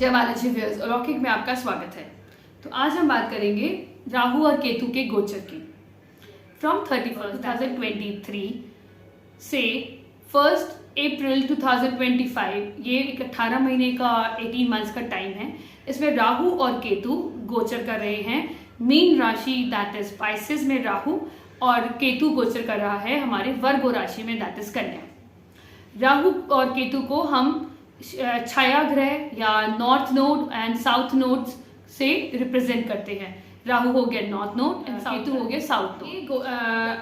जय बालाजी व्यूअर्स, अलौकिक में आपका स्वागत है। तो आज हम बात करेंगे राहु और केतु के गोचर की। फ्रॉम 31st 2023 से 1st अप्रैल 2025, ये एक 18 महीने का 18 मंथ्स का टाइम है। इसमें राहु और केतु गोचर कर रहे हैं मीन राशि दैट इज स्पाइसेस में राहु, और केतु गोचर कर रहा है हमारे वर्गो राशि में दैट इज कन्या। राहु और केतु को हम छाया ग्रह या north node and south node से रिप्रेजेंट करते हैं। राहु हो गया नॉर्थ नोड एंड केतु हो गया साउथ नोड।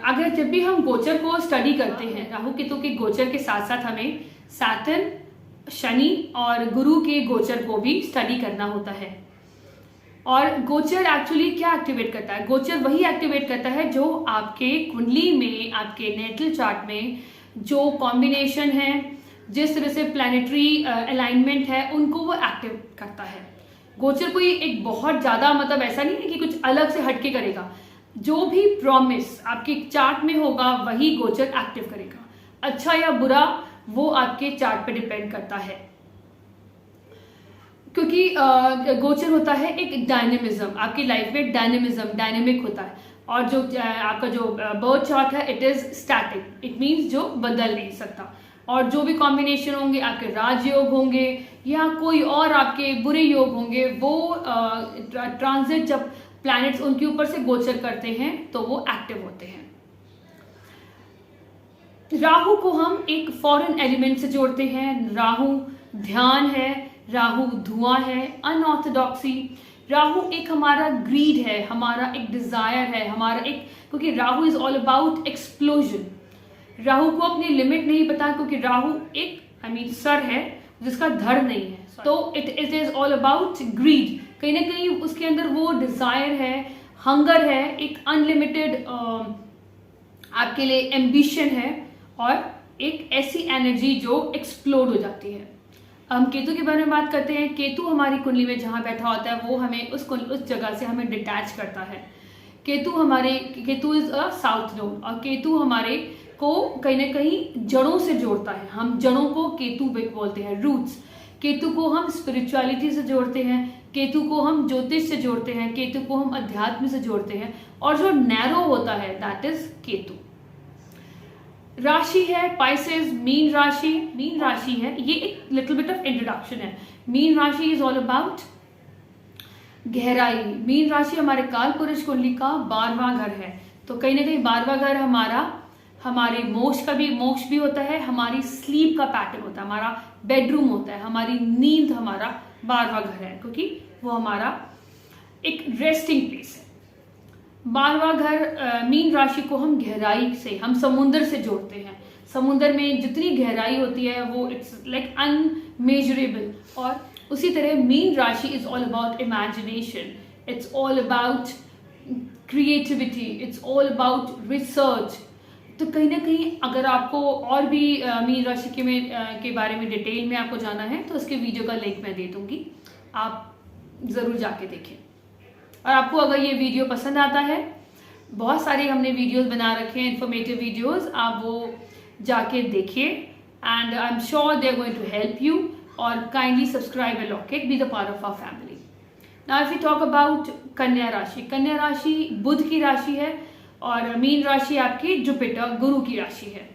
अगर जब भी हम गोचर को स्टडी करते हैं, राहु केतु के गोचर के साथ साथ हमें सैटर्न, शनि और गुरु के गोचर को भी स्टडी करना होता है। और गोचर एक्चुअली क्या एक्टिवेट करता है? गोचर वही एक्टिवेट करता है जो आपके कुंडली में, आपके नेटल चार्ट में जो कॉम्बिनेशन है, जिस तरह से प्लैनेटरी अलाइनमेंट है, उनको वो एक्टिव करता है। गोचर कोई एक बहुत ज्यादा मतलब ऐसा नहीं है कि कुछ अलग से हटके करेगा। जो भी प्रॉमिस आपके चार्ट में होगा वही गोचर एक्टिव करेगा। अच्छा या बुरा वो आपके चार्ट पे डिपेंड करता है, क्योंकि गोचर होता है एक डायनेमिज्म। आपकी लाइफ में डायनेमिक होता है। और जो आपका जो बर्थ चार्ट है it is static, it means जो बदल नहीं सकता। और जो भी कॉम्बिनेशन होंगे, आपके राजयोग होंगे या कोई और आपके बुरे योग होंगे, वो ट्रांजिट जब प्लैनेट्स उनके ऊपर से गोचर करते हैं तो वो एक्टिव होते हैं। राहु को हम एक फॉरेन एलिमेंट से जोड़ते हैं। राहु ध्यान है, राहु धुआं है, अनऑर्थोडॉक्सी। राहु एक हमारा ग्रीड है, हमारा एक डिजायर है, हमारा एक, क्योंकि Rahu is all about explosion. Rahu को अपनी लिमिट नहीं पता, क्योंकि राहु एक सर है जिसका धड़ नहीं है। तो it is all about grid. कहीं ना कहीं उसके अंदर वो डिजायर है, हंगर है, एक अनलिमिटेड आपके लिए एम्बिशन है, और एक ऐसी एनर्जी जो एक्सप्लोड हो जाती है। हम केतु के बारे में बात करते हैं। केतु हमारी कुंडली में जहां बैठा होता है वो हमें उस जगह से हमें डिटैच करता है। Ketu is a south node, और केतु हमारे को कहीं ना कहीं जड़ों से जोड़ता है। हम जड़ों को केतु बोलते हैं, रूट्स। केतु को हम स्पिरिचुअलिटी से जोड़ते हैं, केतु को हम ज्योतिष से जोड़ते हैं, केतु को हम अध्यात्म से जोड़ते हैं। और जो नैरो होता है दैट इज केतु। राशि है पाइसेस, मीन राशि है। ये एक लिटिल बिट ऑफ इंट्रोडक्शन है। मीन राशि इज ऑल अबाउट गहराई। मीन राशि हमारे काल पुरुष कुंडली का 12वां घर है। तो कहीं ना कहीं 12वां घर हमारे मोक्ष भी होता है, हमारी स्लीप का पैटर्न होता है, हमारा बेडरूम होता है, हमारी नींद हमारा 12वां घर है, क्योंकि वो हमारा एक रेस्टिंग प्लेस है। 12वां घर मीन राशि को हम गहराई से, हम समुद्र से जोड़ते हैं। समुद्र में जितनी गहराई होती है वो इट्स लाइक अनमेजरेबल। और उसी तरह मीन राशि is all about imagination, it's all about creativity, it's all about research. तो कहीं ना कहीं अगर आपको और भी मीन राशि के बारे में डिटेल में आपको जाना है तो उसके वीडियो का लिंक मैं दे दूंगी, आप जरूर जाके देखें। और आपको अगर ये वीडियो पसंद आता है, बहुत सारे हमने वीडियोस बना रखे हैं, इंफॉर्मेटिव वीडियोस, आप वो जाके देखिए and I am sure they are going to help you. और kindly subscribe Alaukik, be the part of our family. Now if you talk about Kanya rashi, कन्या राशि बुध की राशि है, और मीन राशि आपकी जुपिटर गुरु की राशि है।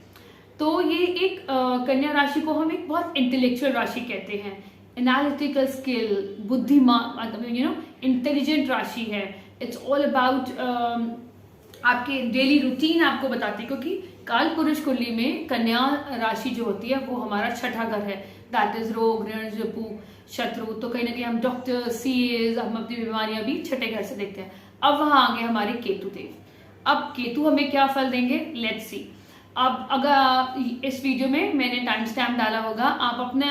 तो ये एक कन्या राशि को हम एक बहुत इंटेलेक्चुअल राशि कहते हैं। एनालिटिकल स्किल, बुद्धिमान, इंटेलिजेंट राशि है। इट्स ऑल अबाउट आपके डेली रूटीन आपको बताती है, क्योंकि काल पुरुष कुंडली में कन्या राशि जो होती है वो हमारा 6ठा घर है, दैट इज रोग, ऋण, रिपु, शत्रु। तो कहीं ना कहीं हम डॉक्टर, सीएज, हम अपनी बीमारियां भी 6ठे घर से देखते हैं। अब वहां आ गए हमारे केतु देव। अब केतु हमें क्या फल देंगे, लेट्स सी। अब अगर इस वीडियो में मैंने टाइम स्टैम्प डाला होगा, आप अपने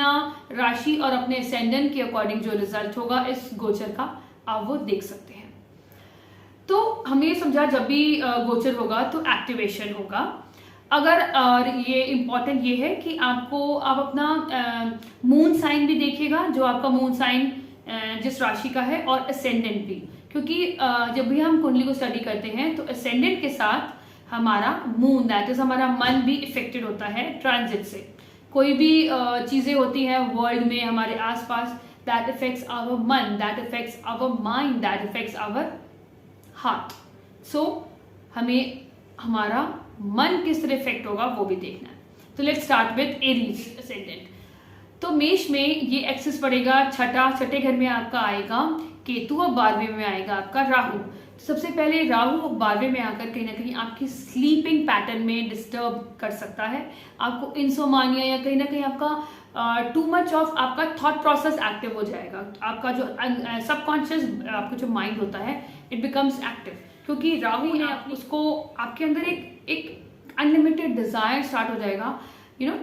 राशि और अपने असेंडेंट के अकॉर्डिंग जो रिजल्ट होगा इस गोचर का, आप वो देख सकते हैं। तो हमें समझा जब भी गोचर होगा तो एक्टिवेशन होगा। अगर और ये इम्पॉर्टेंट ये है कि आप अपना मून साइन भी देखिएगा, जो आपका मून साइन जिस राशि का है, और असेंडेंट भी, क्योंकि जब भी हम कुंडली को स्टडी करते हैं तो असेंडेंट के साथ हमारा मून, दैट इज हमारा मन भी इफेक्टेड होता है ट्रांजिट से। कोई भी चीजें होती हैं वर्ल्ड में हमारे आसपास, that affects our मन, that affects our mind, that affects our heart. So हमें हमारा मन किस तरह इफेक्ट होगा वो भी देखना है. तो let's start with Aries ascendant. तो मेष में ये एक्सिस पड़ेगा छठे घर में आपका आएगा केतु और 12वें में आएगा आपका राहु. तो सबसे पहले राहु 12वें में आकर कहीं ना कहीं आपकी स्लीपिंग पैटर्न में डिस्टर्ब कर सकता है. आपको इंसोमानिया या कहीं ना कहीं आपका टू मच ऑफ आपका थॉट प्रोसेस एक्टिव हो जाएगा. आपका जो सबकॉन्शियस आपका जो माइंड होता है इट बिकम्स एक्टिव, क्योंकि राहु ने उसको आपके अंदर एक अनलिमिटेड डिजायर स्टार्ट हो जाएगा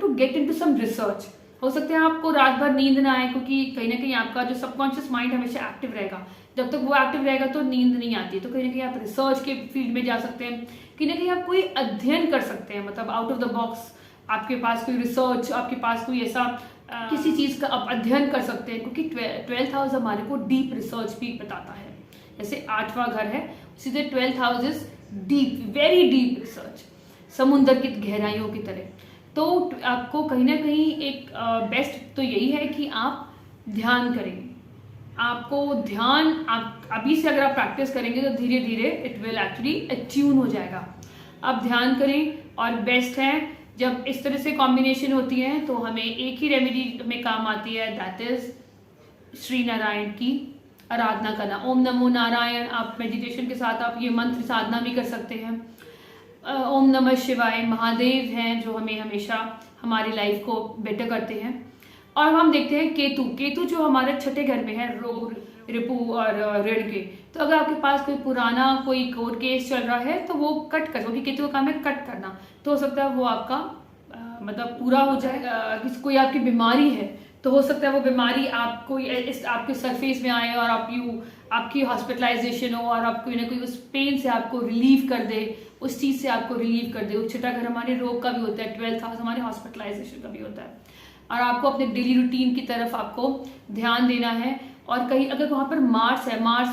to get into some research. हो सकता है आपको रात भर नींद ना आए, क्योंकि कहीं ना कहीं आपका जो सबकॉन्शियस माइंड हमेशा एक्टिव रहेगा. जब तक वो एक्टिव रहेगा तो नींद नहीं आती. तो कहीं ना कहीं आप रिसर्च के फील्ड में जा सकते हैं, कहीं ना कहीं आप कोई अध्ययन कर सकते हैं, मतलब आउट ऑफ द बॉक्स आपके पास कोई रिसर्च, आपके पास कोई ऐसा किसी चीज का आप अध्ययन कर सकते हैं, क्योंकि 12th हाउस हमारे को डीप रिसर्च भी बताता है. जैसे 8वां घर है, सीधे 12th house is deep, very deep research, समुद्र की गहराइयों की तरह. तो आपको कहीं ना कहीं एक बेस्ट तो यही है कि आप ध्यान करें. आपको ध्यान आप अभी से अगर आप प्रैक्टिस करेंगे तो धीरे धीरे इट विल एक्चुअली अट्यून हो जाएगा. आप ध्यान करें. और बेस्ट है जब इस तरह से कॉम्बिनेशन होती है तो हमें एक ही रेमेडी में काम आती है, दैट इज श्री नारायण की आराधना करना. ओम नमो नारायण. आप मेडिटेशन के साथ आप ये मंत्र साधना भी कर सकते हैं. ओम नमः शिवाय. महादेव हैं जो हमें हमेशा हमारी लाइफ को बेटर करते हैं. और हम देखते हैं केतु जो हमारे छठे घर में है, रोग रिपु और ऋण के. तो अगर आपके पास कोई पुराना कोई कोर्ट केस चल रहा है तो वो कट कर, क्योंकि केतु का काम है कट करना. तो हो सकता है वो आपका मतलब पूरा हो जाए. कोई आपकी बीमारी है तो हो सकता है वो बीमारी आपको आपके सरफेस में आए और आपकी हॉस्पिटलाइजेशन हो और आप कोई ना कोई उस पेन से आपको रिलीव कर दे, उस चीज से आपको रिलीव कर दे. छठा घर हमारे रोग का भी होता है, 12th हाउस हमारे हॉस्पिटलाइजेशन का भी होता है. और आपको अपने डेली रूटीन की तरफ आपको ध्यान देना है. और कहीं अगर वहां पर मार्स है, मार्स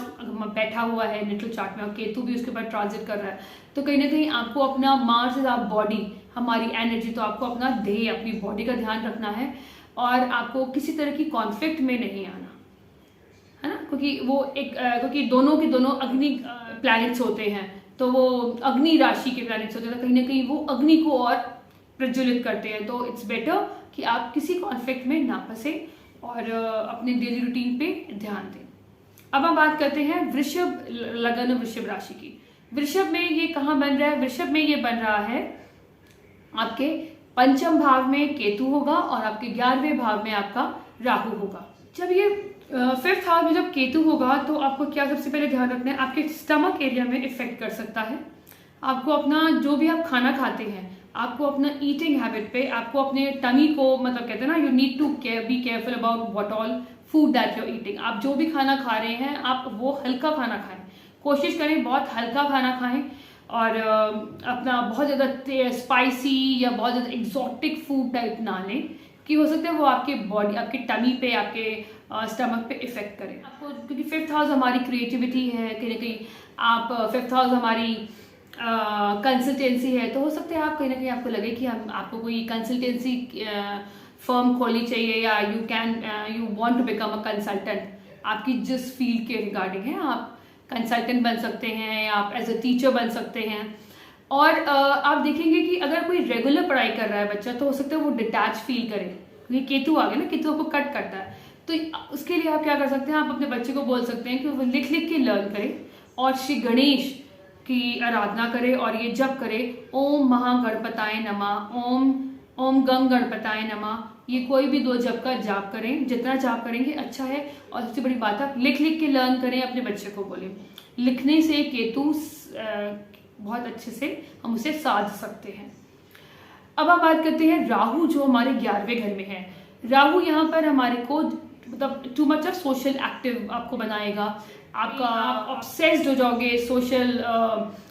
बैठा हुआ है नेटल चार्ट में और केतु भी उसके ऊपर ट्रांजिट कर रहा है, तो कहीं ना कहीं आपको अपना मार्स इज आवर बॉडी, हमारी एनर्जी. तो आपको अपना देह, अपनी बॉडी का ध्यान रखना है और आपको किसी तरह की कॉन्फ्लिक्ट में नहीं आना है ना, क्योंकि दोनों के दोनों अग्नि प्लैनेट्स होते हैं. तो वो अग्नि राशि के प्लैनेट्स होते हैं, तो कहीं ना कहीं वो अग्नि को और प्रज्वलित करते हैं. तो इट्स बेटर कि आप किसी कॉन्फ्लिक्ट में ना फंसे और अपने डेली रूटीन पे ध्यान दें. अब हम बात करते हैं वृषभ लगन, वृषभ राशि की. वृषभ में ये कहाँ बन रहा है? वृषभ में ये बन रहा है आपके पंचम भाव में केतु होगा और आपके 11वें भाव में आपका राहु होगा. जब ये 5th हाउस में जब केतु होगा तो आपको क्या सबसे पहले ध्यान रखना है, आपके स्टमक एरिया में इफेक्ट कर सकता है. आपको अपना जो भी आप खाना खाते हैं, आपको अपना ईटिंग हैबिट पे, आपको अपने टमी को, मतलब कहते हैं ना, you need to be careful about what all food that you are eating. आप जो भी खाना खा रहे हैं आप वो हल्का खाना खाएं. कोशिश करें बहुत हल्का खाना खाएं और अपना बहुत ज़्यादा स्पाइसी या बहुत ज़्यादा एग्जॉटिक फूड टाइप ना लें, कि हो सकता है वो आपके बॉडी, आपके टमी पे, आपके स्टमक पे इफेक्ट करे आपको. क्योंकि 5th हाउस हमारी क्रिएटिविटी है, कहीं ना कहीं आप 5th हाउस हमारी कंसल्टेंसी है. तो हो सकता है आप कहीं ना कहीं आपको लगे कि आपको कोई कंसल्टेंसी फर्म खोलनी चाहिए या you want to become a consultant. आपकी जिस फील्ड के रिगार्डिंग है आप कंसल्टेंट बन सकते हैं या आप एज अ टीचर बन सकते हैं. और आप देखेंगे कि अगर कोई रेगुलर पढ़ाई कर रहा है बच्चा तो हो सकता है वो डिटैच फील करे, क्योंकि केतु आ गया ना, केतु आपको कट करता है. तो उसके लिए आप क्या कर सकते हैं, आप अपने बच्चे को बोल सकते हैं कि वो लिख लिख के लर्न करे और श्री गणेश की आराधना करे और ये जप करे, ओम महागणपताय नमः, ओम गंग गणपताय नमः. ये कोई भी 2 जप का जाप करें, जितना जाप करेंगे अच्छा है. और सबसे बड़ी बात है लिख लिख के लर्न करें, अपने बच्चे को बोले. लिखने से केतु बहुत अच्छे से हम उसे साध सकते हैं. अब हम बात करते हैं राहु जो हमारे 11वें घर में है. राहु यहाँ पर हमारे को मतलब too much of social active आपको बनाएगा. आप ऑब्सेस्ड हो जाओगे सोशल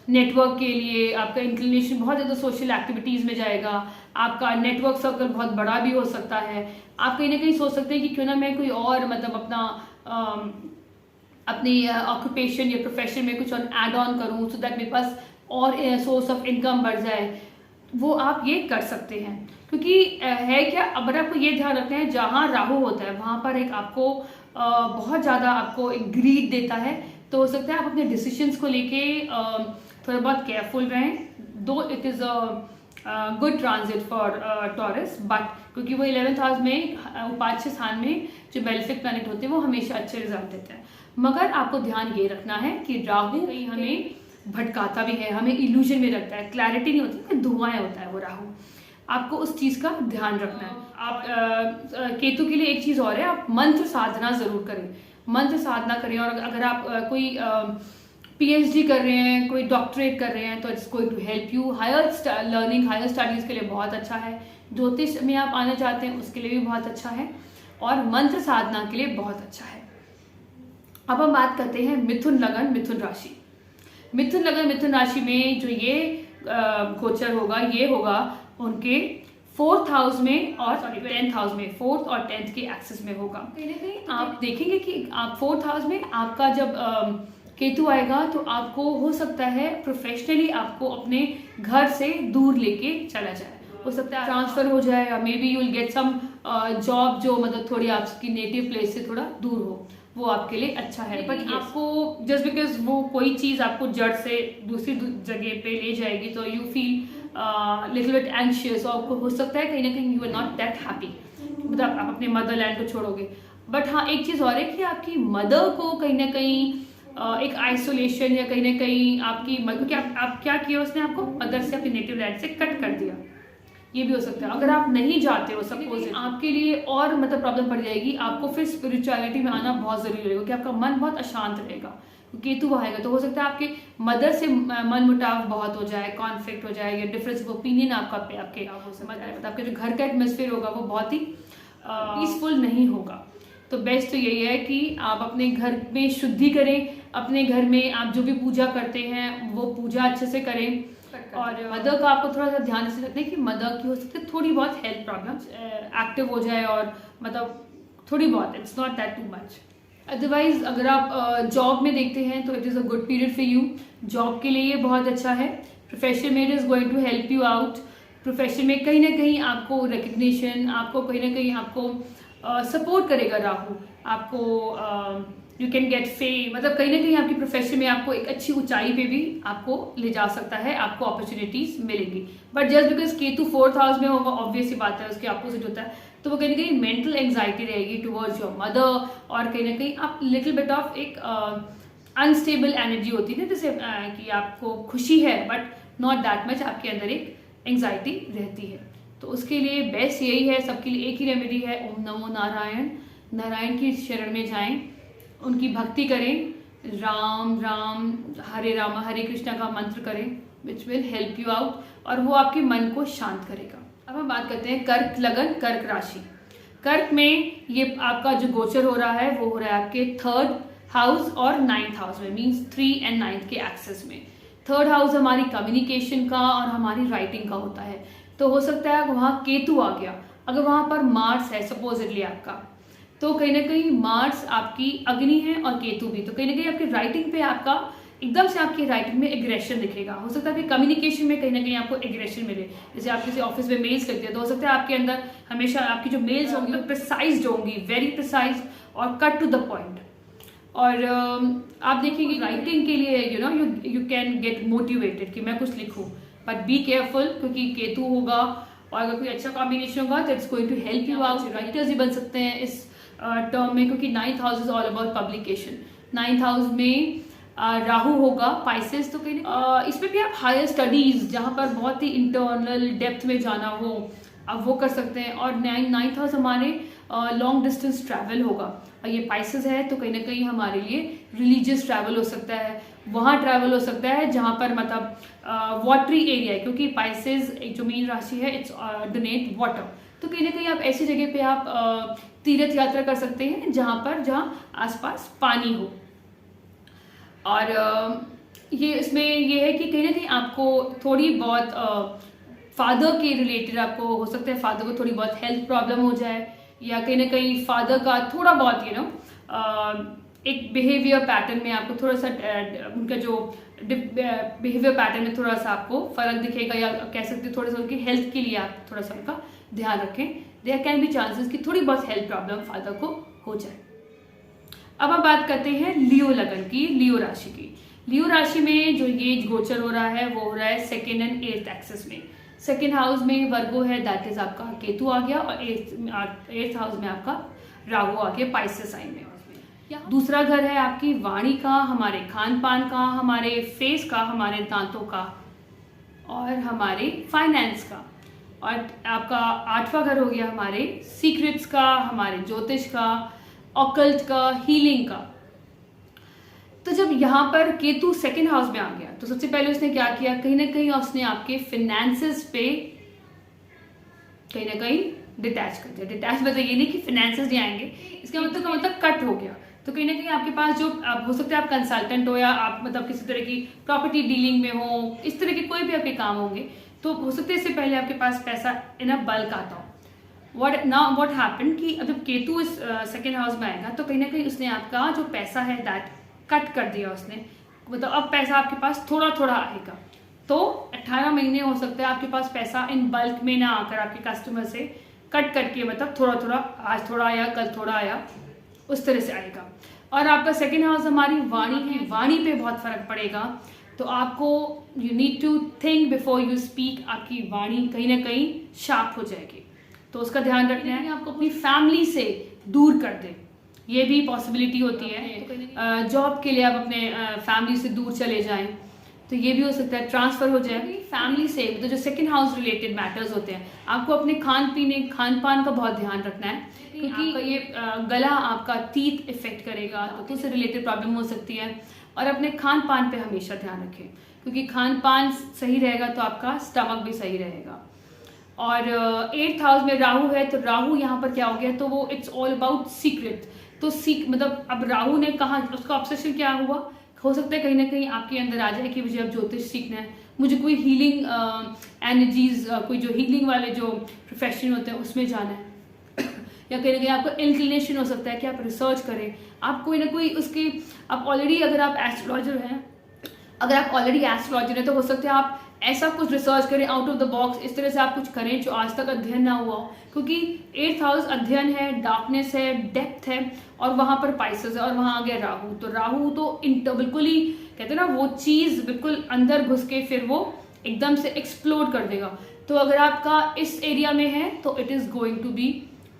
नेटवर्क के लिए. आपका इंक्लिनेशन बहुत ज़्यादा सोशल एक्टिविटीज़ में जाएगा. आपका नेटवर्क सर्कल बहुत बड़ा भी हो सकता है. आप कहीं ना कहीं सोच सकते हैं कि क्यों ना मैं कोई और मतलब अपनी ऑक्यूपेशन या प्रोफेशन में कुछ और ऐड ऑन करूँ, सो दैट मेरे पास और सोर्स ऑफ इनकम बढ़ जाए. वो आप ये कर सकते हैं। क्योंकि है क्या, अगर आपको ये ध्यान रखना है, जहाँ राहु होता है वहाँ पर एक आपको बहुत ज़्यादा आपको एक ग्रीड देता है। तो हो सकता है आप अपने डिसीजंस को लेके थोड़ा बहुत केयरफुल रहें। दो it is a good transit for taurus, but क्योंकि वो 11th हाउस में उपाच्य स्थान में जो बेनिफिक प्लैनेट होते हैं वो हमेशा अच्छे रिजल्ट देते हैं। मगर आपको ध्यान ये रखना है कि राहु कहीं हमें भटकाता भी है, हमें इल्यूजन में रखता है, क्लैरिटी नहीं होती, धुआं होता है वो राहु। आपको उस चीज़ का ध्यान रखना है। आप केतु के लिए एक चीज़ और है, आप मंत्र साधना ज़रूर करें, मंत्र साधना करें। और अगर आप कोई पीएचडी कर रहे हैं, कोई डॉक्टरेट कर रहे हैं, तो it's going to help you. Higher learning, higher studies के लिए बहुत अच्छा है। ज्योतिष में आप आना चाहते हैं उसके लिए भी बहुत अच्छा है, और मंत्र साधना के लिए बहुत अच्छा है। अब हम बात करते हैं मिथुन लगन, मिथुन राशि। मिथुन लगन, मिथुन राशि में जो ये गोचर होगा, ये होगा उनके 4th हाउस में और 10th हाउस में, 4th और 10th के एक्सिस में होगा। कहीं ना कहीं आप देखेंगे कि आप 4th हाउस में आपका जब केतु आएगा तो आपको हो सकता है प्रोफेशनली आपको अपने घर से दूर लेके चला जाए। हो सकता है ट्रांसफर हो जाए, या maybe you will get some job जो मतलब थोड़ी आपकी नेटिव प्लेस से थोड़ा दूर हो, वो आपके लिए अच्छा है। बट आपको जस्ट बिकॉज वो कोई चीज़ आपको जड़ से दूसरी जगह पे ले जाएगी तो you feel little bit anxious, और आपको हो सकता है कहीं ना कहीं you are not that happy, मतलब आप अपने मदरलैंड को छोड़ोगे। बट हाँ, एक चीज़ और है कि आपकी मदर को कहीं ना कहीं एक आइसोलेशन, या कहीं ना कहीं आपकी क्योंकि आप क्या किया, उसने आपको मदर से, अपने नेटिव लैंड से कट कर दिया, ये भी हो सकता है। अगर आप नहीं जाते हो सपोज, आपके लिए और मतलब प्रॉब्लम पड़ जाएगी। आपको फिर स्पिरिचुअलिटी में आना बहुत जरूरी रहेगा, कि आपका मन बहुत अशांत रहेगा, केतु आएगा। तो हो सकता है आपके मदर से मन मुटाव बहुत हो जाए, कॉन्फ्लिक्ट हो जाए, या डिफरेंस ऑफ ओपिनियन आपका आपके हो सकता है। मतलब आपके जो घर का एटमोसफेयर होगा वो बहुत ही पीसफुल नहीं होगा। तो बेस्ट तो यही है कि आप अपने घर में शुद्धि करें, अपने घर में आप जो भी पूजा करते हैं वो पूजा अच्छे से करें। और मदर का आपको थोड़ा सा ध्यान से रखना है कि मदर की हो सकती है थोड़ी बहुत हेल्थ प्रॉब्लम्स एक्टिव हो जाए, और मतलब थोड़ी बहुत, it's not that too much. Otherwise अगर आप जॉब में देखते हैं तो it is a good period for you. Job के लिए ये बहुत अच्छा है। प्रोफेशन में it is going to help you out. Profession में कहीं ना कहीं आपको रिकग्निशन, आपको कहीं ना कहीं आपको सपोर्ट करेगा राहु, आपको यू कैन गेट फेम, मतलब कहीं ना कहीं आपकी प्रोफेशन में आपको एक अच्छी ऊंचाई पे भी आपको ले जा सकता है, आपको अपॉर्चुनिटीज मिलेंगी। But just because Ketu 4th house में होगा, ऑब्वियस ही बात है, उसके अपोजिट होता है, तो वो कहीं ना कहीं मेंटल एंग्जाइटी रहेगी टुवर्ड्स योर मदर, और कहीं ना कहीं आप लिटिल बिट ऑफ एक अनस्टेबल एनर्जी होती है ना, जैसे कि आपको खुशी है बट नॉट दैट मच, आपके अंदर एक एंग्जाइटी रहती है। तो उसके लिए बेस्ट यही है, सबके लिए एक ही रेमेडी है, ओम नमो नारायण। नारायण की शरण में जाएं, उनकी भक्ति करें, राम राम हरे कृष्णा का मंत्र करें, which will help you out, और वो आपके मन को शांत करेगा। अब हम बात करते हैं कर्क लगन, कर्क राशि। कर्क में ये आपका जो गोचर हो रहा है वो हो रहा है आपके 3rd हाउस और 9th हाउस में, मीन्स 3 and 9th के एक्सेस में। 3rd हाउस हमारी कम्युनिकेशन का और हमारी राइटिंग का होता है। तो हो सकता है वहाँ केतु आ गया, अगर वहाँ पर मार्स है सपोजिटली आपका, तो कहीं ना कहीं मार्स आपकी अग्नि है और केतु भी, तो कहीं ना कहीं आपकी राइटिंग पे आपका एकदम से आपकी राइटिंग में एग्रेशन दिखेगा। हो सकता है आपकी कम्युनिकेशन में कहीं ना कहीं आपको एग्रेशन मिले, जैसे आप किसी ऑफिस में मेल्स लिखते हैं तो हो सकता है आपके अंदर हमेशा आपकी जो मेल्स होंगी वो प्रिसाइज्ड होंगी, वेरी प्रिसाइज और कट टू द पॉइंट। और आप देखेंगे राइटिंग के लिए यू कैन गेट मोटिवेटेड कि मैं कुछ लिखूं, बट बी केयरफुल क्योंकि केतु होगा, और अगर कोई अच्छा कॉम्बिनेशन होगा तो it's going to help you out. Writers भी बन सकते हैं इस टर्म में, क्योंकि 9th house is all about publication. 9th house में राहु होगा पाइसेस, तो कहीं इसमें भी आप हायर स्टडीज जहाँ पर बहुत ही इंटरनल डेप्थ में जाना हो आप वो कर सकते हैं। और 9th हाउस हमारे लॉन्ग डिस्टेंस ट्रैवल होगा, और ये पाइसेस है तो कहीं ना कहीं हमारे लिए रिलीजियस ट्रैवल हो सकता है, वहाँ ट्रैवल हो सकता है जहाँ पर मतलब वाटरी एरिया है, क्योंकि पाइसेस एक जो मीन राशि है इट्स डोनेट वाटर, तो कहीं ना कहीं आप ऐसी जगह पे आप तीर्थ यात्रा कर सकते हैं जहाँ आसपास पानी हो। और ये इसमें ये है कि कहीं ना कहीं आपको थोड़ी बहुत फादर के रिलेटेड आपको हो सकता है फादर को थोड़ी बहुत हेल्थ प्रॉब्लम हो जाए, या कहीं ना कहीं फादर का थोड़ा बहुत एक बिहेवियर पैटर्न में आपको थोड़ा सा उनका जो बिहेवियर पैटर्न में थोड़ा सा आपको फर्क दिखेगा, या कह सकते हैं थोड़ा सा उनकी हेल्थ के लिए आप थोड़ा सा उनका ध्यान रखें। देयर कैन बी चांसेस कि थोड़ी बहुत हेल्थ प्रॉब्लम फादर को हो जाए। अब हम बात करते हैं लियो लगन की, लियो राशि की। लियो राशि में जो ये गोचर हो रहा है वो हो रहा है 2nd and 8th एक्सेस में। 2nd हाउस में वर्गो है, दैट इज आपका केतु आ गया, और 8th हाउस में आपका राहु आ गया पाइसेस साइन में। दूसरा घर है आपकी वाणी का, हमारे खान पान का, हमारे फेस का, हमारे दांतों का और हमारे फाइनेंस का। और आपका 8वां घर हो गया हमारे सीक्रेट्स का, हमारे ज्योतिष का, ऑकल्ट का, हीलिंग का। तो जब यहाँ पर केतु 2nd हाउस में आ गया तो सबसे पहले उसने क्या किया, कहीं ना कहीं उसने आपके फिनेंसेस पे कहीं ना कहीं डिटैच कर दिया। डिटैच मतलब ये नहीं कि फिनेंसेस नहीं आएंगे, इसका मतलब कट हो गया। तो कहीं ना कहीं आपके पास जो हो सकता है आप कंसल्टेंट हो, या आप मतलब किसी तरह की प्रॉपर्टी डीलिंग में हो, इस तरह के कोई भी आपके काम होंगे, तो हो सकता है इससे पहले आपके पास पैसा इन अ बल्क आता हो। व्हाट हैपन कि अब जब केतु इस 2nd हाउस में आएगा तो कहीं ना कहीं उसने आपका जो पैसा है दैट कट कर दिया उसने, मतलब अब पैसा आपके पास थोड़ा थोड़ा आएगा। तो 18 महीने हो सकता है आपके पास पैसा इन बल्क में ना आकर आपके कस्टमर से कट करके, मतलब थोड़ा थोड़ा, आज थोड़ा आया कल थोड़ा आया, उस तरह से आएगा। और आपका 2nd हाउस हमारी वाणी है, वाणी पे बहुत फर्क पड़ेगा। तो आपको you need to think before you speak, आपकी वाणी कहीं ना कहीं शार्प हो जाएगी, तो उसका ध्यान रखना है। आपको अपनी फैमिली से दूर कर दे, ये भी पॉसिबिलिटी होती है। जॉब के लिए आप अपने फैमिली से दूर चले जाएं तो ये भी हो सकता है, ट्रांसफर हो जाए फैमिली से। तो जो 2nd हाउस रिलेटेड मैटर्स होते हैं, आपको अपने खान पान का बहुत ध्यान रखना है, क्योंकि ये गला आपका टीथ इफेक्ट करेगा, तो उससे रिलेटेड प्रॉब्लम हो सकती है। और अपने खान पान पे हमेशा ध्यान रखें, क्योंकि खान पान सही रहेगा तो आपका स्टमक भी सही रहेगा। और 8th हाउस में राहु है, तो राहु यहाँ पर क्या हो गया, तो वो इट्स ऑल अबाउट सीक्रेट। तो मतलब अब राहु ने कहा, उसका ऑब्सेशन क्या हुआ, हो सकता है कहीं ना कहीं आपके अंदर आ जाए कि मुझे अब ज्योतिष सीखना है, मुझे कोई हीलिंग एनर्जीज, कोई जो हीलिंग वाले जो प्रोफेशन होते हैं उसमें जाना है। या कहीं ना कहीं आपको इंक्लिनेशन हो सकता है कि आप रिसर्च करें, आप कोई ना कोई उसके, आप ऑलरेडी अगर आप एस्ट्रोलॉजर हैं, तो हो सकता है आप ऐसा कुछ रिसर्च करें आउट ऑफ द बॉक्स, इस तरह से आप कुछ करें जो आज तक अध्ययन ना हुआ हो। क्योंकि 8th हाउस अध्ययन है, डार्कनेस है, डेप्थ है, और वहां पर पाइसेस है, और वहां आ गया राहु। तो राहु तो बिल्कुल ही कहते हैं ना, वो चीज बिल्कुल अंदर घुस के फिर वो एकदम से एक्सप्लोड कर देगा। तो अगर आपका इस एरिया में है तो it is going to be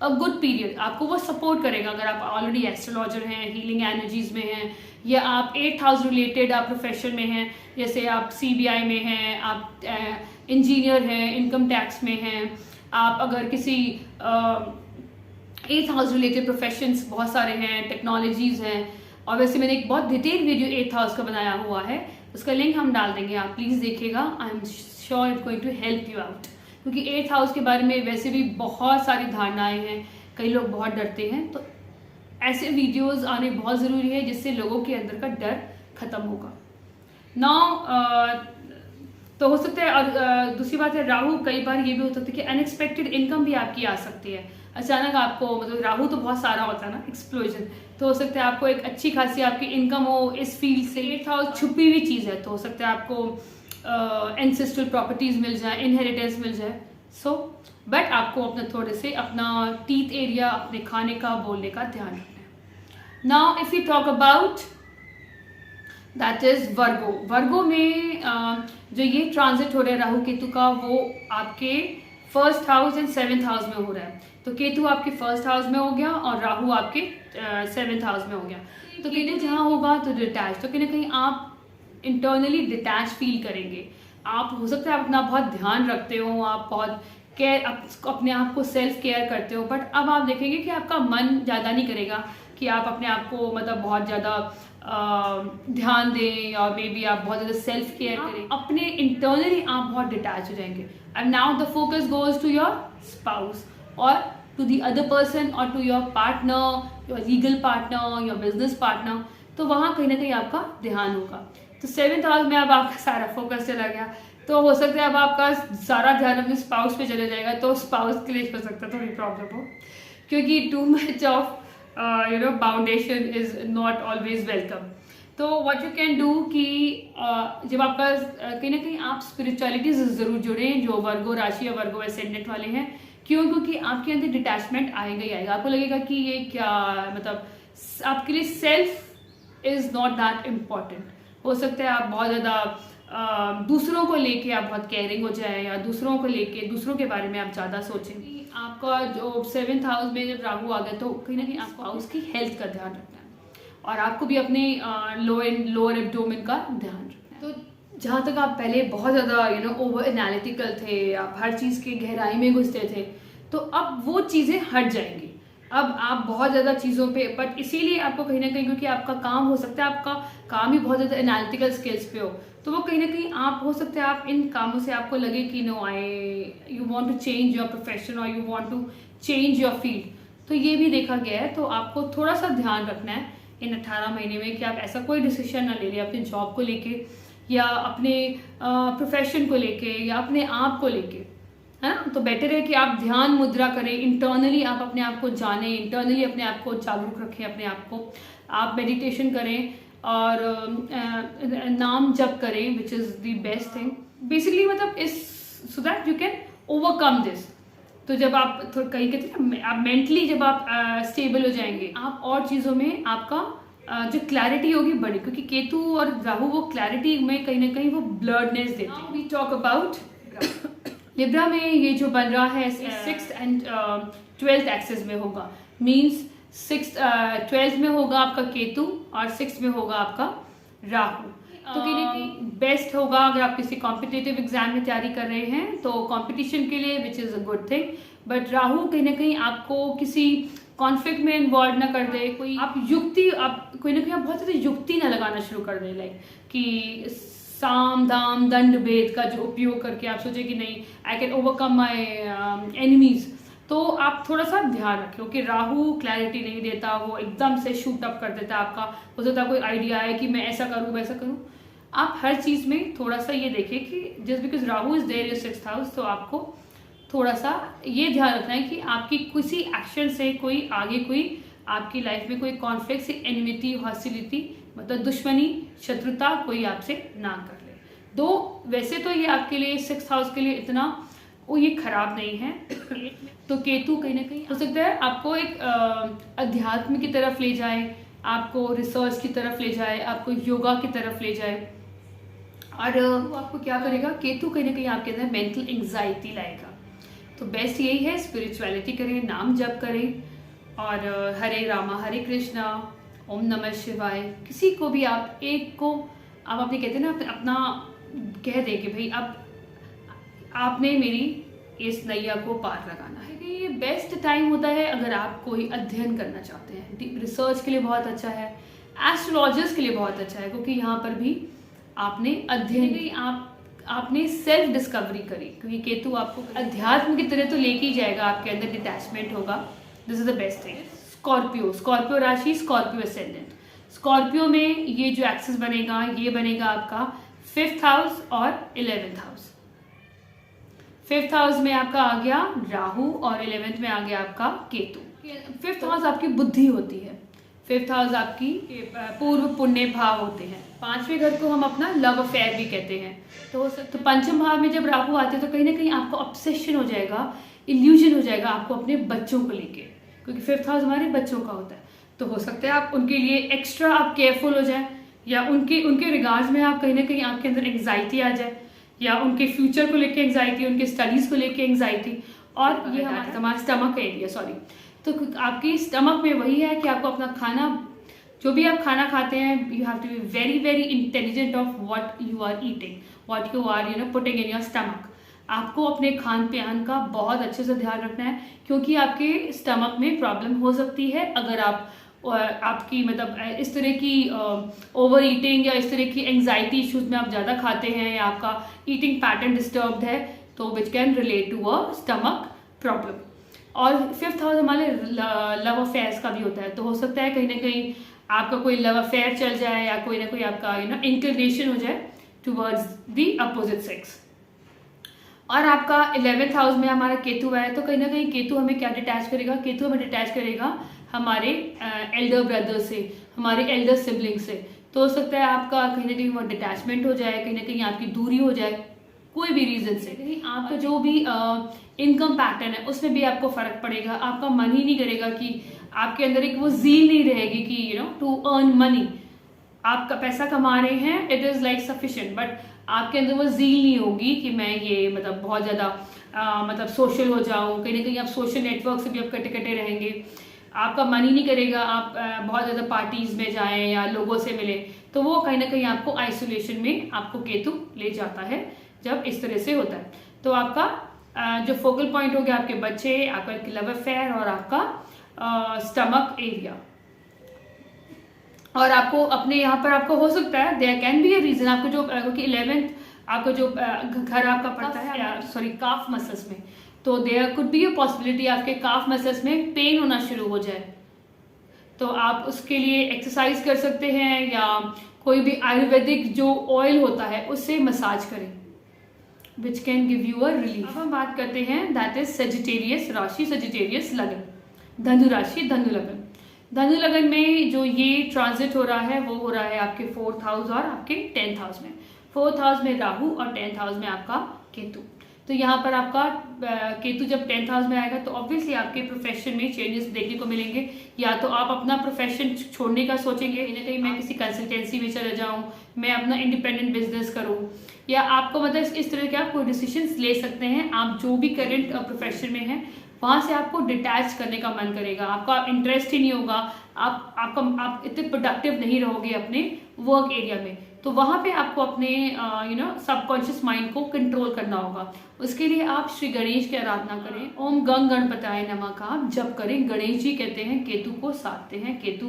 a good period, आपको वो सपोर्ट करेगा। अगर आप ऑलरेडी एस्ट्रोलॉजर हैं, हीलिंग एनर्जीज में हैं, या आप 8th हाउस रिलेटेड आप प्रोफेशन में हैं, जैसे आप CBI में हैं, आप इंजीनियर हैं, इनकम टैक्स में हैं, आप अगर किसी 8th हाउस रिलेटेड प्रोफेशंस बहुत सारे हैं, टेक्नोलॉजीज हैं। और वैसे मैंने एक बहुत डिटेल वीडियो 8th हाउस का बनाया हुआ है, उसका लिंक हम डाल देंगे, आप प्लीज़ देखिएगा। I am sure it going to help you out, क्योंकि 8th हाउस के बारे में वैसे भी बहुत सारी धारणाएं हैं, कई लोग बहुत डरते हैं। तो ऐसे वीडियोस आने बहुत ज़रूरी है जिससे लोगों के अंदर का डर खत्म होगा। तो हो सकता है। और दूसरी बात है, राहु कई बार ये भी हो सकता है कि अनएक्सपेक्टेड इनकम भी आपकी आ सकती है अचानक। आपको मतलब राहु तो बहुत सारा होता है ना, एक्सप्लोजन, तो हो सकता है आपको एक अच्छी खासी आपकी इनकम हो इस फील्ड से। 8th हाउस छुपी हुई चीज़ है, तो हो सकता है आपको एंसेस्ट्रल प्रॉपर्टीज मिल जाए, इनहेरिटेंस मिल जाए। बट आपको अपना थोड़े से अपना टीथ एरिया, अपने खाने का, बोलने का ध्यान रखना है। Now if you talk about that is Virgo. Virgo में जो ये ट्रांजिट हो रहा है राहु केतु का, वो आपके 1st house and 7th house में हो रहा है। तो केतु आपके 1st हाउस में हो गया और राहु आपके 7th हाउस में हो गया। तो केतु जहाँ होगा तो डिटैच, तो कहीं ना कहीं आप इंटरनली डिटैच फील करेंगे। आप हो सकता है आप अपना बहुत ध्यान रखते हो, आप बहुत केयर, अपने आप को सेल्फ केयर करते हो, बट अब आप देखेंगे कि आपका मन ज़्यादा नहीं करेगा कि आप अपने आप को मतलब बहुत ज़्यादा ध्यान दें, और मे बी आप बहुत ज़्यादा सेल्फ केयर करें। अपने इंटरनली आप बहुत डिटैच हो जाएंगे। And now the focus goes to your spouse और टू द अदर पर्सन और to your partner, your legal partner, your business partner. तो वहाँ कहीं ना कहीं आपका ध्यान होगा। तो 7th हाउस में अब आपका सारा फोकस चला गया, तो हो सकता है अब आपका सारा ध्यान अपने स्पाउस पे चले जाएगा। तो स्पाउस के लिए हो सकता है थोड़ी प्रॉब्लम हो, क्योंकि too much of boundation is not always welcome. तो व्हाट यू कैन डू कि जब आपका कहीं ना कहीं आप स्पिरिचुअलिटी से ज़रूर जुड़ें जो वर्गो राशि या वर्गो एसेंडेंट वाले हैं। क्यों? क्योंकि आपके अंदर डिटैचमेंट आएगा ही आएगा। आपको लगेगा कि ये क्या, मतलब आपके लिए self is not that important. हो सकता है आप बहुत ज़्यादा दूसरों को लेके आप बहुत केयरिंग हो जाए, या दूसरों को लेके दूसरों के बारे में आप ज़्यादा सोचेंगे। आपका जो 7th हाउस में जब राहु आ गया तो कहीं ना कहीं आपको उसकी हेल्थ का ध्यान रखना है, और आपको भी अपने लोअर एब्डोमेन का ध्यान रखना है। तो जहाँ तक आप पहले बहुत ज़्यादा ओवर एनालिटिकल थे, आप हर चीज़ की गहराई में घुसते थे, तो अब वो चीज़ें हट जाएंगी। अब आप बहुत ज़्यादा चीज़ों पे, बट इसीलिए आपको कहीं ना कहीं, क्योंकि आपका काम हो सकता है, आपका काम ही बहुत ज़्यादा एनालिटिकल स्किल्स पे हो, तो वो कहीं ना कहीं आप हो सकता है आप इन कामों से आपको लगे कि no you want to change your profession और you want to change your field. तो ये भी देखा गया है। तो आपको थोड़ा सा ध्यान रखना है इन 18 महीने में कि आप ऐसा कोई डिसीजन ना ले लें अपने जॉब को लेके, या अपने प्रोफेशन को लेके, या अपने आप को लेके, है ना। तो बेटर है कि आप ध्यान मुद्रा करें, इंटरनली आप अपने आप को जानें, इंटरनली अपने आप को जागरूक रखें, अपने आप को आप मेडिटेशन करें और नाम जप करें, which is the best thing basically, मतलब इस so that you can overcome this. तो जब आप कहीं कहते हैं आप मेंटली जब आप स्टेबल हो जाएंगे, आप और चीज़ों में आपका जो क्लैरिटी होगी बढ़ी, क्योंकि केतु और राहु वो क्लैरिटी में कहीं ना कहीं वो ब्लर्डनेस देते हैं। वी टॉक अबाउट लिब्रा में ये जो बन रहा है 6th एंड 12th एक्सिस में होगा, मीन्स 12th में होगा आपका केतु और 6th में होगा आपका राहु। तो कहीं ना कहीं बेस्ट होगा अगर आप किसी कॉम्पिटिटिव एग्जाम में तैयारी कर रहे हैं तो कंपटीशन के लिए, which is a good thing. But Rahu कहीं ना कहीं आपको किसी कॉन्फ्लिक्ट में इन्वॉल्व ना कर दे, कोई आप कोई ना कहीं आप बहुत ज़्यादा युक्ति ना लगाना शुरू कर दें, लाइक कि साम दाम दंड भेद का जो उपयोग करके आप सोचे कि नहीं I can overcome my enemies. तो आप थोड़ा सा ध्यान रखें, क्योंकि राहु क्लैरिटी नहीं देता, वो एकदम से शूट अप कर देता है आपका। हो सकता है कोई आइडिया है कि मैं ऐसा करूँ वैसा करूँ। आप हर चीज़ में थोड़ा सा ये देखें कि just because Rahu is there in 6th house, तो आपको थोड़ा सा ये ध्यान रखना है कि आपकी किसी एक्शन से कोई आगे कोई आपकी लाइफ में कोई कॉन्फ्लिक्ट से एनिमिटी, हॉस्टिलिटी, मतलब दुश्मनी, शत्रुता कोई आपसे ना कर ले। दो वैसे तो ये आपके लिए 6th हाउस के लिए इतना वो ये खराब नहीं है। तो केतु कहीं ना कहीं हो सकता है आपको एक अध्यात्म की तरफ ले जाए, आपको रिसर्च की तरफ ले जाए, आपको योगा की तरफ ले जाए। और वो आपको क्या करेगा, केतु कहीं ना कहीं आपके अंदर मेंटल एंग्जाइटी लाएगा। तो बेस्ट यही है स्पिरिचुअलिटी करें, नाम जप करें, और हरे रामा हरे कृष्णा, ओम नमः शिवाय। किसी को भी आप एक को आप अपने कहते हैं ना अपना कह दें कि भाई अब आपने मेरी इस नैया को पार लगाना है। ये बेस्ट टाइम होता है अगर आप कोई अध्ययन करना चाहते हैं। रिसर्च के लिए बहुत अच्छा है, एस्ट्रोलॉजर्स के लिए बहुत अच्छा है, क्योंकि यहाँ पर भी आपने अध्ययन की, आपने सेल्फ डिस्कवरी करी, क्योंकि केतु आपको अध्यात्म की तरह तो लेके ही जाएगा, आपके अंदर डिटैचमेंट होगा। This is the best thing. Scorpio राशि, स्कॉर्पियो असेंडेंट। स्कॉर्पियो में ये जो एक्सिस बनेगा ये बनेगा आपका 5th हाउस और 11th हाउस। 5th हाउस में आपका आ गया राहु और 11th में आ गया आपका केतु। 5th हाउस आपकी बुद्धि होती है, 5th हाउस आपकी पूर्व पुण्य भाव होते हैं। 5वें घर को हम अपना लव अफेयर भी कहते हैं। तो पंचम भाव में जब राहु आते हैं तो कहीं ना कहीं आपको ऑब्सेशन हो जाएगा, इल्यूजन हो जाएगा आपको अपने बच्चों को लेके, क्योंकि 5th हाउस हमारे बच्चों का होता है। तो हो सकता है आप उनके लिए एक्स्ट्रा आप केयरफुल हो जाए, या उनके रिगार्ड्स में आप कहीं ना कहीं आपके अंदर एंग्जाइटी आ जाए, या उनके फ्यूचर को लेके एंग्जाइटी, उनके स्टडीज़ को लेके एंग्जाइटी। और ये हमारा स्टमक एरिया, सॉरी, तो आपकी स्टमक में वही है कि आपको अपना खाना, जो भी आप खाना खाते हैं, you have to be very very intelligent of what you are eating, what you are putting in your stomach. आपको अपने खान पान का बहुत अच्छे से ध्यान रखना है, क्योंकि आपके स्टमक में प्रॉब्लम हो सकती है अगर आपकी मतलब इस तरह की ओवर ईटिंग या इस तरह की एंग्जाइटी इश्यूज में आप ज़्यादा खाते हैं, या आपका ईटिंग पैटर्न डिस्टर्ब्ड है, तो which can relate to a stomach problem. और 5th हाउस हमारे लव अफेयर्स का भी होता है, तो हो सकता है कहीं ना कहीं आपका कोई लव अफेयर चल जाए, या कोई ना कोई आपका इंक्लिनेशन हो जाए टूवर्ड्स द अपोजिट सेक्स। और आपका 11th हाउस में हमारा केतु है, तो कहीं ना कहीं केतु हमें क्या डिटैच करेगा, केतु हमें डिटैच करेगा हमारे एल्डर ब्रदर से, हमारे एल्डर सिबलिंग से, तो हो सकता है आपका कहीं ना कहीं वो डिटैचमेंट हो जाए, कहीं ना कहीं आपकी दूरी हो जाए कोई भी रीजन से। कहीं आपका जो भी इनकम पैटर्न है उसमें भी आपको फर्क पड़ेगा। आपका मन ही नहीं करेगा कि आपके अंदर एक वो जील नहीं रहेगी कि टू अर्न मनी। आपका पैसा कमा रहे हैं, it is like sufficient, but आपके अंदर वो जील नहीं होगी कि मैं ये मतलब बहुत ज्यादा मतलब सोशल हो जाऊं। कहीं ना कहीं आप सोशल नेटवर्क से भी आप कटे कटे रहेंगे, आपका मन ही नहीं करेगा आप बहुत ज़्यादा पार्टीज में जाएं या लोगों से मिले। तो वो कहीं ना कहीं आपको आइसोलेशन में आपको केतु ले जाता है जब इस तरह से होता है। तो आपका जो फोकल पॉइंट हो गया आपके बच्चे, आपका लव अफेयर और आपका स्टमक एरिया। और आपको अपने यहाँ पर आपको हो सकता है there can be a reason आपको जो क्योंकि 11th आपको जो घर आपका पड़ता है सॉरी काफ मसल्स में, तो there could be a possibility आपके काफ मसल्स में पेन होना शुरू हो जाए। तो आप उसके लिए एक्सरसाइज कर सकते हैं या कोई भी आयुर्वेदिक जो ऑयल होता है उससे मसाज करें, which can give you a relief. अब हम बात करते हैं दैट इज सजिटेरियस राशि, सजिटेरियस लगन, धनु राशि, धनु लगन। धनु लगन में जो ये ट्रांजिट हो रहा है वो हो रहा है आपके 4th हाउस और आपके 10th हाउस में। 4th हाउस में राहु और 10th हाउस में आपका केतु। तो यहाँ पर आपका केतु जब 10th हाउस में आएगा तो ऑब्वियसली आपके प्रोफेशन में चेंजेस देखने को मिलेंगे। या तो आप अपना प्रोफेशन छोड़ने का सोचेंगे, कहीं ना कहीं मैं किसी कंसल्टेंसी में चले जाऊँ, मैं अपना इंडिपेंडेंट बिजनेस करूँ, या आपको मतलब इस तरह के आप कोई डिसीजन ले सकते हैं। आप जो भी करंट प्रोफेशन में हैं वहाँ से आपको डिटैच करने का मन करेगा, आपका इंटरेस्ट ही नहीं होगा, आप इतने प्रोडक्टिव नहीं रहोगे अपने वर्क एरिया में। तो वहाँ पे आपको अपने सबकॉन्शियस माइंड को कंट्रोल करना होगा। उसके लिए आप श्री गणेश की आराधना करें, ओम गंग गणपताय नमः का आप जप करें। गणेश जी कहते हैं केतु को साधते हैं, केतु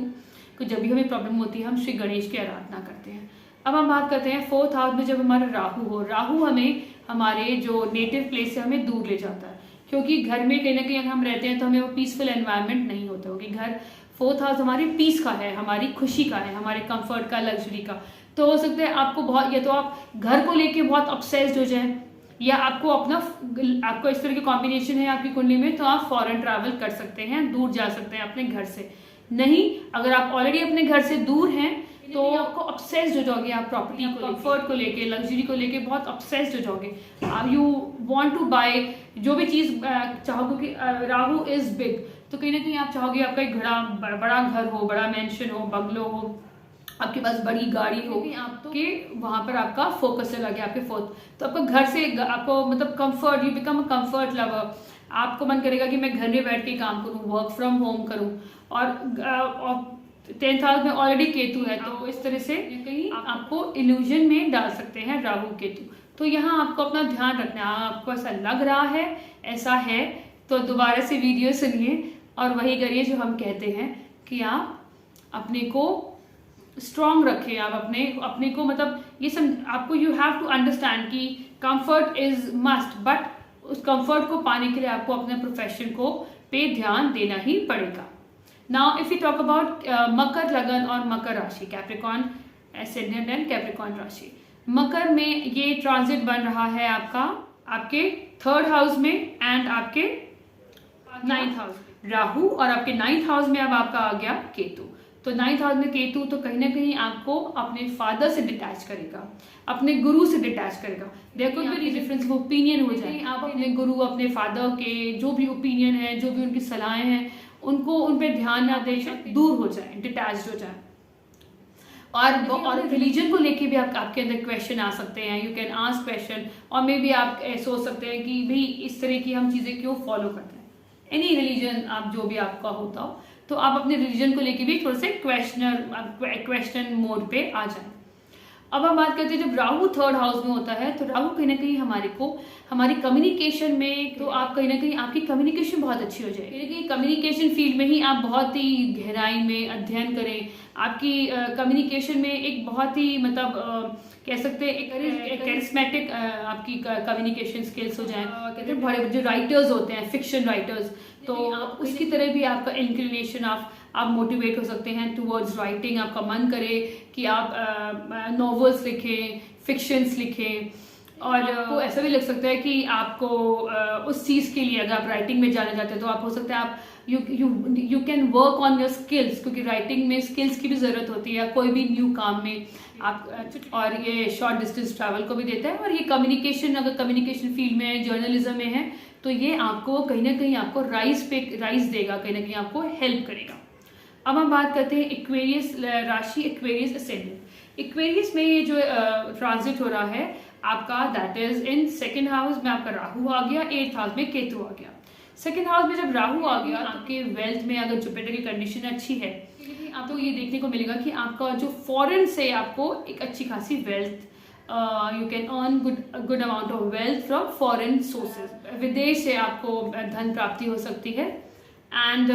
को जब भी हमें प्रॉब्लम होती है हम श्री गणेश की आराधना करते हैं। अब हम बात करते हैं 4th हाउस में जब हमारा राहु हो, राहु हमें हमारे जो नेटिव प्लेस से हमें दूर ले जाता है, क्योंकि घर में कहीं ना कहीं अगर हम रहते हैं तो हमें वो पीसफुल एनवायरनमेंट नहीं होता, क्योंकि घर 4th हाउस हमारी पीस का है, हमारी खुशी का है, हमारे कंफर्ट का, लग्जरी का। तो हो सकता है आपको बहुत, या तो आप घर को लेके बहुत ऑब्सेस्ड हो जाए, या आपको इस तरह की कॉम्बिनेशन है आपकी कुंडली में, तो आप फॉरेन ट्रैवल कर सकते हैं, दूर जा सकते हैं अपने घर से। नहीं, अगर आप ऑलरेडी अपने घर से दूर हैं तो आपको ऑब्सेस्ड हो जाओगे, आप प्रॉपर्टी को, कंफर्ट को लेके, लग्जरी को लेके बहुत ऑब्सेस्ड हो जाओगे। यू वांट टू बाय जो भी चीज चाहोगे, क्योंकि राहु इज बिग, तो कहीं ना कहीं आप चाहोगे आपका एक बड़ा घर हो, बड़ा मेंशन हो, बंगलो हो, आपके पास बड़ी गाड़ी हो, आपके वहां पर आपका फोकस चला गया आपके 4th। तो आपको घर से आपको मतलब comfort, you become a comfort lover. आपको मन करेगा कि मैं घर में बैठ के काम करूं, वर्क फ्रॉम होम करूं। और 10th हाउस में ऑलरेडी केतु है, तो इस तरह से कहीं आपको इल्यूजन में डाल सकते हैं राहु केतु। तो यहाँ आपको अपना ध्यान रखना है। आपको ऐसा लग रहा है, ऐसा है, तो दोबारा से वीडियो सुनिए और वही करिए जो हम कहते हैं कि आप अपने को स्ट्रॉन्ग रखें। आप अपने को मतलब ये आपको यू हैव टू अंडरस्टैंड कि कंफर्ट इज मस्ट, बट उस कंफर्ट को पाने के लिए आपको अपने प्रोफेशन को पे ध्यान देना ही पड़ेगा। Now if you talk about Makar लगन और मकर राशि, कैप्रिकॉर्न एसेंडेंट एंड कैप्रिकॉर्न राशि। मकर में ये ट्रांजिट बन रहा है आपके 3rd हाउस में एंड आपके 9th हाउस में राहु, और आपके 9th हाउस में अब आपका आ गया केतु। तो 9th हाउस में केतु तो कहीं ना कहीं आपको अपने फादर से डिटैच करेगा, अपने गुरु से डिटैच करेगा। There could be difference of opinion हो जाए, आप अपने गुरु, अपने फादर के जो भी ओपिनियन है, जो भी उनकी सलाहें हैं, उनको उन पे ध्यान ना दें, दूर हो जाए, डिटैच हो जाए। और रिलीजन को लेके भी आपके अंदर क्वेश्चन आ सकते हैं, यू कैन आस्क क्वेश्चन, और मे बी आप सोच सकते हैं कि भाई इस तरह की हम चीजें क्यों फॉलो करते हैं। एनी रिलीजन आप जो भी आपका होता हो, तो आप अपने रिलीजन को लेके भी थोड़े से क्वेश्चन मोड पे आ जाए। अब हम बात करते हैं जब राहु 3rd हाउस में होता है, तो राहु कहीं ना कहीं हमारी कम्युनिकेशन में, तो आप कहीं ना कहीं आपकी कम्युनिकेशन बहुत अच्छी हो जाए। कहीं कम्युनिकेशन फील्ड में ही आप बहुत ही गहराई में अध्ययन करें। आपकी कम्युनिकेशन में एक बहुत ही मतलब कह सकते हैं एक कैरिस्मेटिक आपकी कम्युनिकेशन स्किल्स हो जाए। कहते हैं बड़े जो राइटर्स होते हैं, फिक्शन राइटर्स, तो उसकी तरह भी आपका इंक्लिनेशन, आप मोटिवेट हो सकते हैं टूवर्ड्स राइटिंग। आपका मन करे कि आप नॉवेल्स लिखें, फिक्शंस लिखें, और आपको ऐसा भी लग सकता है कि आपको उस चीज़ के लिए अगर आप राइटिंग में जाना चाहते हैं तो आप हो सकता है आप you can work on your skills, क्योंकि राइटिंग में स्किल्स की भी ज़रूरत होती है कोई भी न्यू काम में आप। और ये शॉर्ट डिस्टेंस ट्रैवल को भी देता है, और ये कम्युनिकेशन, अगर कम्युनिकेशन फील्ड में है, जर्नलिज्म में है, तो ये आपको कहीं ना कहीं आपको राइज देगा, कहीं ना कहीं आपको हेल्प करेगा। अब हम बात करते हैं एक्वेरियस राशि, एक्वेरियस असेंडेंट। एक्वेरियस में ये जो ट्रांजिट हो रहा है आपका, that is in second house में आपका राहु आ गया, 8th हाउस में केतु आ गया। सेकंड हाउस में जब राहु आ गया, आपके वेल्थ में अगर जुपिटर की कंडीशन अच्छी है, आपको ये देखने को मिलेगा कि आपका जो फॉरेन से आपको एक अच्छी खासी wealth, you can earn good amount of wealth from foreign sources. विदेश से आपको धन प्राप्ति हो सकती है। एंड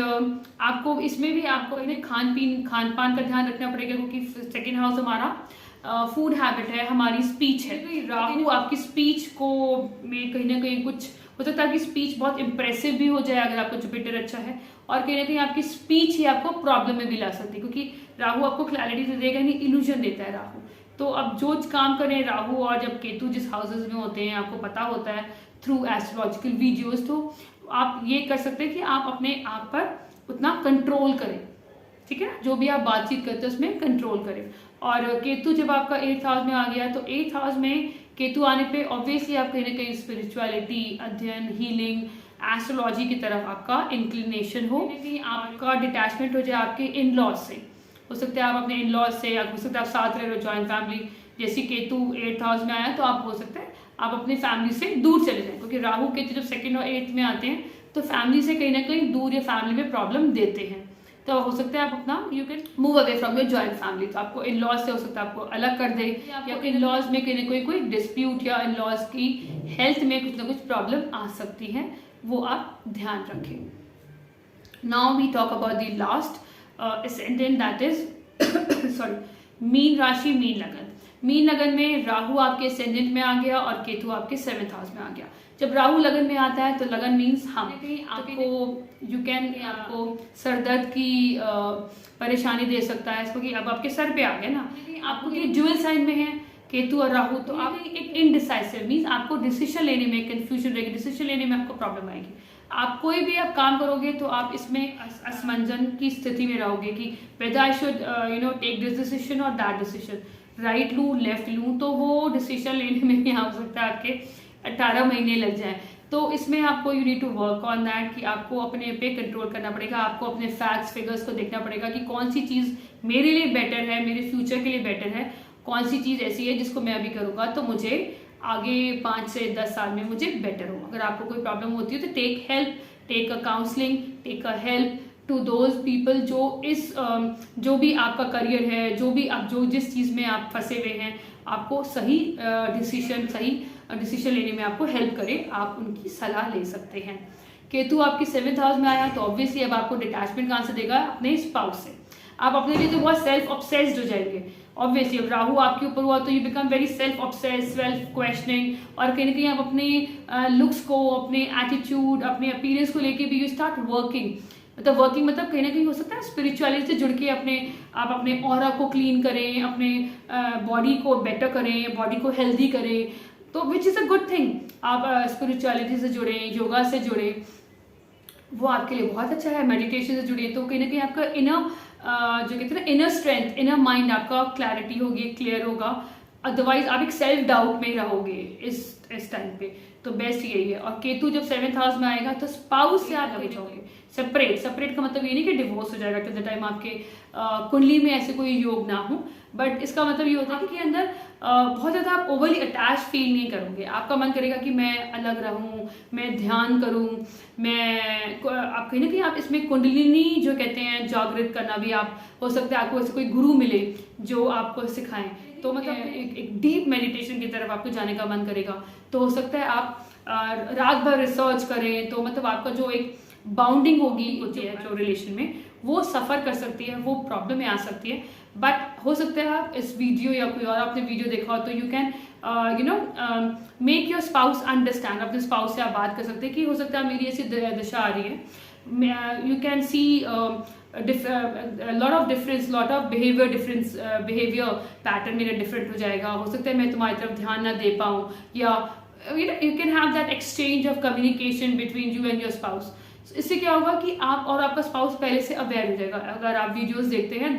आपको इसमें भी आपको खान पान का ध्यान रखना पड़ेगा, क्योंकि सेकेंड हाउस हमारा फूड हैबिट है, हमारी स्पीच है। राहु आपकी स्पीच को में कहीं ना कहीं कुछ हो सकता है कि स्पीच बहुत इंप्रेसिव भी हो जाए अगर आपको जुपिटर अच्छा है, और कहीं ना कहीं आपकी स्पीच ही आपको प्रॉब्लम में भी ला सकती है, क्योंकि राहु आपको क्लैरिटी तो देगा नहीं, इल्यूजन देता है राहु। तो अब जो काम करें राहु और जब केतु जिस हाउसेज में होते हैं आपको पता होता है थ्रू एस्ट्रोलॉजिकल वीडियोस, तो आप ये कर सकते हैं कि आप अपने आप पर उतना कंट्रोल करें, ठीक है ना, जो भी आप बातचीत करते हैं उसमें कंट्रोल करें। और केतु जब आपका 8th हाउस में आ गया, तो 8th हाउस में केतु आने पे ऑब्वियसली आप कहीं ना कहीं स्पिरिचुअलिटी, अध्ययन, हीलिंग, एस्ट्रोलॉजी की तरफ आपका इंक्लिनेशन हो, कहीं आपका डिटैचमेंट हो जाए आपके इन लॉज से। हो सकता है आप अपने इन लॉज से, या हो सकता है आप साथ रह रहे हो जॉइंट फैमिली, जैसे केतु 8th हाउस में आया तो आप हो सकता है आप अपने फैमिली से दूर चले जाएं, क्योंकि राहु केतु जब 2nd और 8th में आते हैं तो फैमिली से कहीं ना कहीं दूर या फैमिली में प्रॉब्लम देते हैं। तो हो सकता है आप अपना you can move away from your joint family, तो आपको इन लॉज से हो सकता है आपको अलग कर दे, या इन लॉज में कहीं ना कोई डिस्प्यूट, या इन लॉज की हेल्थ में कुछ ना कुछ प्रॉब्लम आ सकती है, वो आप ध्यान रखें। Now we talk about the last ascendant, that is sorry Meen राशि, मीन लगन। मीन लगन में राहु आपके असेंडेंट में आ गया और केतु आपके 7th हाउस में आ गया। जब राहु लगन में आता है तो लगन मीन्स आपको यू कैन आपको सरदर्द की परेशानी दे सकता है, इसको कि अब आपके सर पे आ गया ना, आपको ये ड्यूअल साइन में है केतु और राहु, तो आप एक इनडिसाइसिव मीन्स आपको डिसीजन लेने में कंफ्यूजन रहेगी, डिसीजन लेने में आपको प्रॉब्लम आएगी। आप कोई भी आप काम करोगे तो आप इसमें असमंजन की स्थिति में रहोगे कि whether I should take this decision और दैट डिसीजन, राइट लूँ लेफ्ट लूँ, तो वो डिसीजन लेने में भी हो सकता है आपके 18 महीने लग जाए। तो इसमें आपको you need to work on that, कि आपको अपने पे कंट्रोल करना पड़ेगा, आपको अपने फैक्ट्स फिगर्स को देखना पड़ेगा कि कौन सी चीज़ मेरे लिए बेटर है, मेरे फ्यूचर के लिए बेटर है, कौन सी चीज़ ऐसी है जिसको मैं अभी करूँगा तो मुझे आगे 5 से 10 साल में मुझे बेटर हो। अगर आपको कोई प्रॉब्लम होती है तो take help, take a counselling, take a help to those people जो भी आपका करियर है, जो भी आप जिस चीज़ में आप फंसे हुए हैं, आपको सही डिसीजन लेने में आपको हेल्प करे, आप उनकी सलाह ले सकते हैं। केतु आपकी 7th हाउस में आया तो ऑब्वियसली अब आपको डिटैचमेंट कहाँ से देगा, अपने स्पाउस से। आप अपने लिए तो बहुत सेल्फ ऑब्सेस्ड हो जाएंगे ऑब्वियसली। अब राहु आपके ऊपर हुआ तो you become very self obsessed, self questioning, और कहीं ना कहीं आप अपने लुक्स को, अपने एटीट्यूड, अपने अपीयरेंस को लेके भी यू स्टार्ट वर्किंग, मतलब वर्किंग मतलब कहीं ना कहीं हो सकता है स्पिरिचुअलिटी से जुड़ के आप अपने ऑरा को क्लीन करें, अपने बॉडी को बेटर करें, बॉडी को हेल्दी करें, तो which is a good thing. आप स्पिरिचुअलिटी से जुड़े, योगा से जुड़े, वो आपके लिए बहुत अच्छा है। मेडिटेशन से जुड़े तो कहीं ना कहीं आपका इनर जो कहते हैं ना इनर स्ट्रेंथ, इनर माइंड आपका क्लैरिटी होगी, क्लियर होगा। अदरवाइज आप एक सेल्फ डाउट में रहोगे इस टाइम पे, तो बेस्ट यही है। और केतु जब 7th हाउस में आएगा तो स्पाउस से आप जाओगे सेपरेट का मतलब ये नहीं कि डिवोर्स हो जाएगा टिल द टाइम आपके कुंडली में ऐसे कोई योग ना हो, बट इसका मतलब ये होता है कि अंदर बहुत ज़्यादा आप ओवरली अटैच फील नहीं करोगे। आपका मन करेगा कि मैं अलग रहूं, मैं ध्यान करूं, आप कहीं ना कहीं आप इसमें कुंडलिनी जो कहते हैं जागृत करना भी, आप हो सकता है आपको ऐसे कोई गुरु मिले जो आपको सिखाएं, तो मतलब एक डीप मेडिटेशन की तरफ आपको जाने का मन करेगा। तो हो सकता है आप रात भर रिसर्च करें, तो मतलब आपका जो एक बाउंडिंग होती है जो रिलेशन में, वो सफ़र कर सकती है, वो प्रॉब्लम में आ सकती है। बट हो सकता है आप इस वीडियो या कोई और आपने वीडियो देखा हो तो you can make your spouse understand. अपने स्पाउस से आप बात कर सकते हैं कि हो सकता है मेरी ऐसी दशा आ रही है, you can see a lot of difference, lot of behavior difference, behavior pattern मेरा different हो जाएगा. हो सकता है मैं तुम्हारी तरफ ध्यान ना दे पाऊँ, या you can have that exchange of communication between you and your spouse. इससे क्या होगा कि आप और आपका स्पाउस पहले से अवेयर हो जाएगा. अगर आप वीडियोस देखते हैं,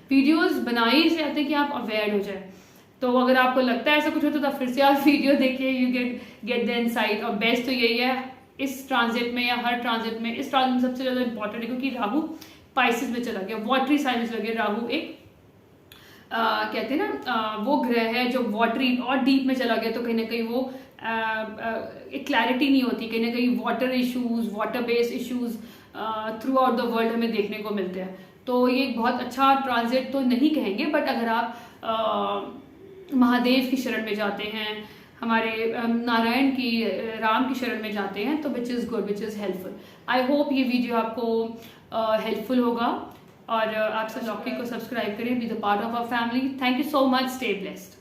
वीडियोस बनाए ही से आते हैं कि आप अवेयर हो जाए. तो अगर आपको लगता है ऐसा कुछ होता है तो फिर से आप वीडियो देखिए, यू गेट द इनसाइट. और बेस्ट तो यही है इस ट्रांजिट में, या हर ट्रांजिट में, इस ट्रांजिट में सबसे ज़्यादा इंपॉर्टेंट है क्योंकि राहु पाइसेस में चला गया, वाटरी साइन में चला गया. राहु एक कहते हैं ना वो ग्रह है जो वाटरी और डीप में चला गया, तो कहीं ना कहीं वो एक क्लैरिटी नहीं होती. कहीं ना कहीं water issues, water based issues through out the world हमें देखने को मिलते हैं. तो ये एक बहुत अच्छा ट्रांजिट तो नहीं कहेंगे, बट अगर आप महादेव की शरण में जाते हैं, हमारे नारायण की, राम की शरण में जाते हैं, तो which is good, which is helpful. I hope ये वीडियो आपको हेल्पफुल होगा, और आप सब लॉकी को सब्सक्राइब करें, be the part of our family. Thank you so much, stay blessed.